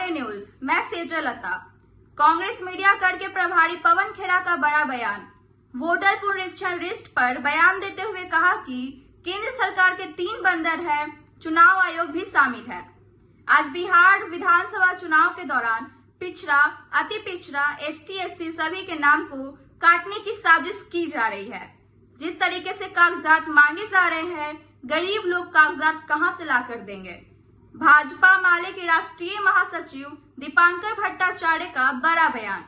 आर्य news, मैं सेजल लता। Congress media कड़ के प्रभारी पवन खेड़ा का बड़ा बयान। वोटर पुनरीक्षण लिस्ट पर बयान देते हुए कहा कि केंद्र सरकार के 3 बंदर हैं, चुनाव आयोग भी शामिल है। आज बिहार विधानसभा चुनाव के दौरान पिछड़ा, अति पिछड़ा, ST/SC सभी के नाम को काटने की साजिश की जा रही है। जिस तरीके से कागजात मांगे जा रहे हैं, गरीब लोग कागजात कहां से ला कर देंगे। भाजपा माले के राष्ट्रीय महासचिव दीपांकर भट्टाचार्य का बड़ा बयान।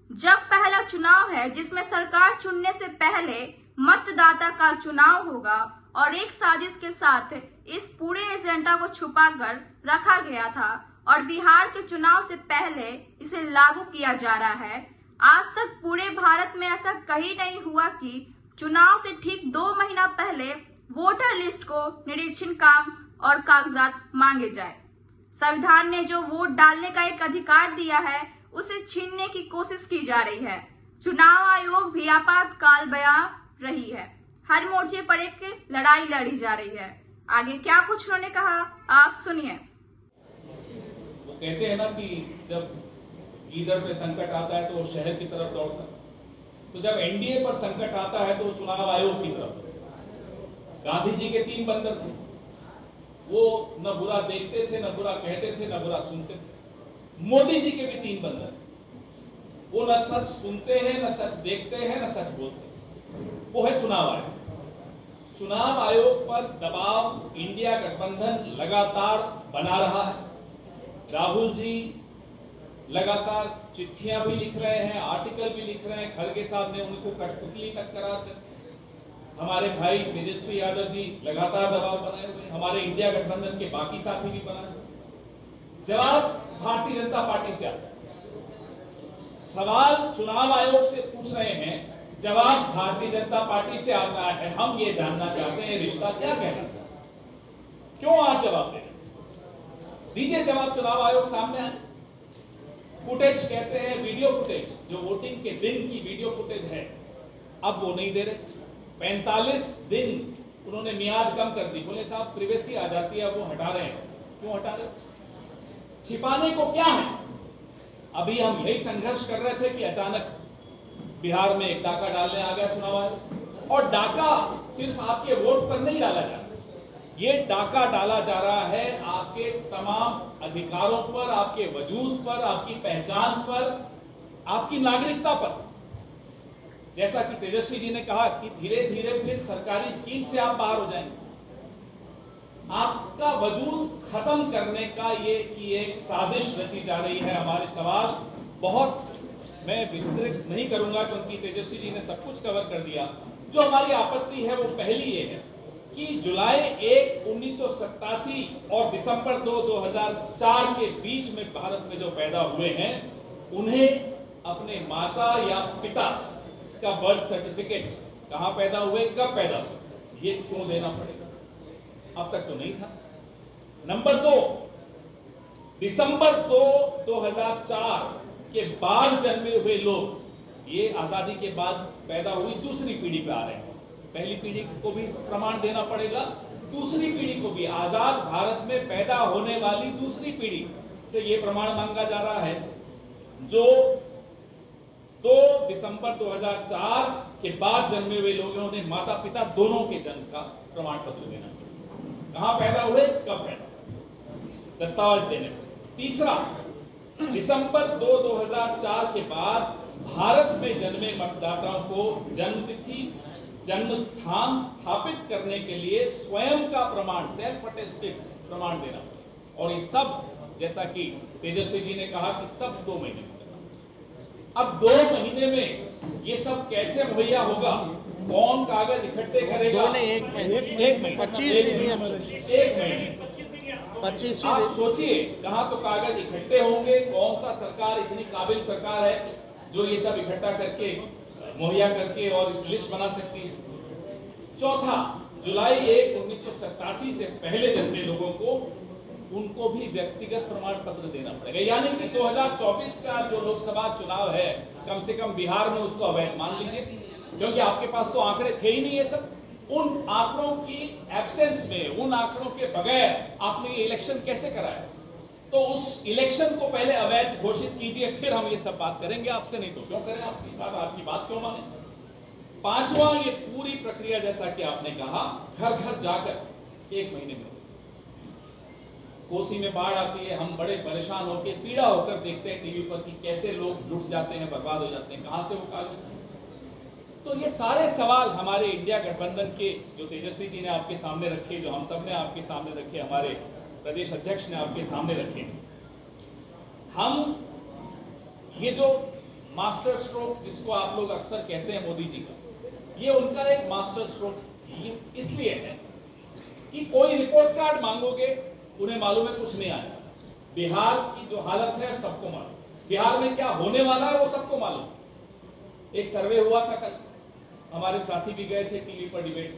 जब पहला चुनाव है जिसमें सरकार चुनने से पहले मतदाता का चुनाव होगा और एक साजिश के साथ इस पूरे एजेंडा को छुपाकर रखा गया था और बिहार के चुनाव से पहले इसे लागू किया जा रहा है। आज तक पूरे भारत में ऐसा कहीं नहीं हुआ कि चुनाव से ठीक 2 महीना पहले वोटर लिस्ट को निरीक्षण काम और कागजात मांगे जाए। संविधान ने जो वोट डालने का एक अधिकार दिया है उसे छीनने की कोशिश की जा रही है। चुनाव आयोग भी आपातकाल बयान रही है। हर मोर्चे पर एक लड़ाई लड़ी जा रही है। आगे क्या कुछ उन्होंने कहा, आप सुनिए। वो कहते हैं ना कि जब गीदड़ पे संकट आता है तो वो शहर की तरफ दौड़ता है, तो जब एनडीए पर संकट आता है तो चुनाव आयोग की तरफ। गांधी जी के 3 बंदर थे, वो न बुरा देखते थे, न बुरा कहते थे, न बुरा सुनते थे। मोदी जी के भी 3 बंदर, वो न सच सुनते हैं, न सच देखते हैं, न सच बोलते हैं। वो है चुनाव आयोग। चुनाव आयोग पर दबाव इंडिया गठबंधन लगातार बना रहा है। राहुल जी लगातार चिट्ठियां भी लिख रहे हैं, आर्टिकल भी लिख रहे हैं। खड़गे साहब ने उनको कठपुतली तक करार। हमारे भाई तेजस्वी यादव जी लगातार दबाव बनाए हुए। हमारे इंडिया गठबंधन के बाकी साथी भी बनाए। जवाब भारतीय जनता पार्टी से आता है। सवाल चुनाव आयोग से पूछ रहे हैं, जवाब भारतीय जनता पार्टी से आता है। हम ये जानना चाहते हैं रिश्ता क्या कहना था, क्यों आप जवाब दे रहे? दीजिए जवाब। चुनाव आयोग सामने है। फुटेज कहते हैं, वीडियो फुटेज, जो वोटिंग के दिन की वीडियो फुटेज है, अब वो नहीं दे रहे। 45 दिन उन्होंने मियाद कम कर दी। बोले साहब प्रिवेसी आ जाती है, वो हटा रहे हैं। क्यों हटा रहे? छिपाने को क्या है? अभी हम यही संघर्ष कर रहे थे कि अचानक बिहार में एक डाका डालने आ गया चुनाव आयोग। और डाका सिर्फ आपके वोट पर नहीं डाला जाता, ये डाका डाला जा रहा है आपके तमाम अधिकारों पर, आपके वजूद पर, आपकी पहचान पर, आपकी नागरिकता पर। जैसा कि तेजस्वी जी ने कहा कि धीरे धीरे फिर सरकारी स्कीम से आप बाहर हो जाएंगे। आपका वजूद खत्म करने का ये कि एक साजिश रची जा रही है। हमारे सवाल बहुत मैं विस्तृत नहीं करूंगा क्योंकि तेजस्वी जी ने सब कुछ कवर कर दिया। जो हमारी आपत्ति है वो पहली ये है कि जुलाई 1, 1987 और दिसंबर 2, 2004 के बीच में भारत में जो पैदा हुए हैं, उन्हें अपने माता या पिता का बर्थ सर्टिफिकेट, कहां पैदा हुए, कब पैदा हुए, ये क्यों देना पड़ेगा? अब तक तो नहीं था। नंबर 2, दिसंबर 2, 2004 के बाद जन्मे हुए लोग, ये आजादी के बाद पैदा हुई दूसरी पीढ़ी पे आ रहे हैं। पहली पीढ़ी को भी प्रमाण देना पड़ेगा, दूसरी पीढ़ी को भी। आजाद भारत में पैदा होने वाली दूसरी पीढ़ी से ये प्रमाण मांगा जा रहा है, जो 2 दिसंबर 2004 के बाद जन्मे हुए लोगों ने माता पिता दोनों के जन्म का प्रमाण पत्र देना पड़ेगा। कहां पैदा हुए, कब पैदा हुए, दस्तावेज देने पड़े। तीसरा, दिसंबर 2, 2004 के बाद भारत में जन्मे मतदाताओं को जन्मतिथि, जन्म स्थान स्थापित करने के लिए स्वयं का प्रमाण, सेल्फ अटेस्टेड प्रमाण देना। और ये सब, जैसा कि तेजस्वी जी ने कहा कि सब 2 महीने में। अब 2 महीने में ये सब कैसे मुहैया होगा? कौन कागज इकट्ठे करेगा? एक महीने 25 दिन। आप सोचिए कहां तो कागज इकट्ठे होंगे। कौन सा सरकार इतनी काबिल सरकार है जो ये सब इकट्ठा करके, मुहैया करके और लिस्ट बना सकती है? चौथा, जुलाई 1, 1987 से पहले जन्मे लोगों को, उनको भी व्यक्तिगत प्रमाण पत्र देना पड़ेगा। यानी कि 2024 का जो लोकसभा चुनाव है, कम से कम बिहार में उसको अवैध मान लीजिए, क्योंकि आपके पास तो आंकड़े थे ही नहीं। ये सब उन आंकड़ों की एब्सेंस में, उन आंकड़ों के बगैर आपने ये इलेक्शन कैसे कराया? तो उस इलेक्शन को पहले अवैध घोषित कीजिए, फिर हम ये सब बात करेंगे आपसे, नहीं तो क्यों करें आपसे बात, आपकी बात क्यों माने। पांचवा, ये पूरी प्रक्रिया जैसा कि आपने कहा घर घर जाकर 1 महीने में, कोसी में बाढ़ आती है, हम बड़े परेशान होकर पीड़ा होकर देखते हैं टीवी पर कि कैसे लोग लुट जाते हैं, बर्बाद हो जाते हैं, कहां से वो कागज। तो ये सारे सवाल हमारे इंडिया गठबंधन के जो तेजस्वी जी ने आपके सामने रखे, जो हम सब ने आपके सामने रखे, हमारे प्रदेश अध्यक्ष ने आपके सामने रखे, हम ये जो मास्टर स्ट्रोक जिसको आप लोग अक्सर कहते हैं मोदी जी का, ये उनका एक मास्टर स्ट्रोक इसलिए है कि कोई रिपोर्ट कार्ड मांगोगे उन्हें मालूम है कुछ नहीं आएगा। बिहार की जो हालत है सबको मालूम, बिहार में क्या होने वाला है वो सबको मालूम। एक सर्वे हुआ था कल, हमारे साथी भी गए थे टीवी पर डिबेट।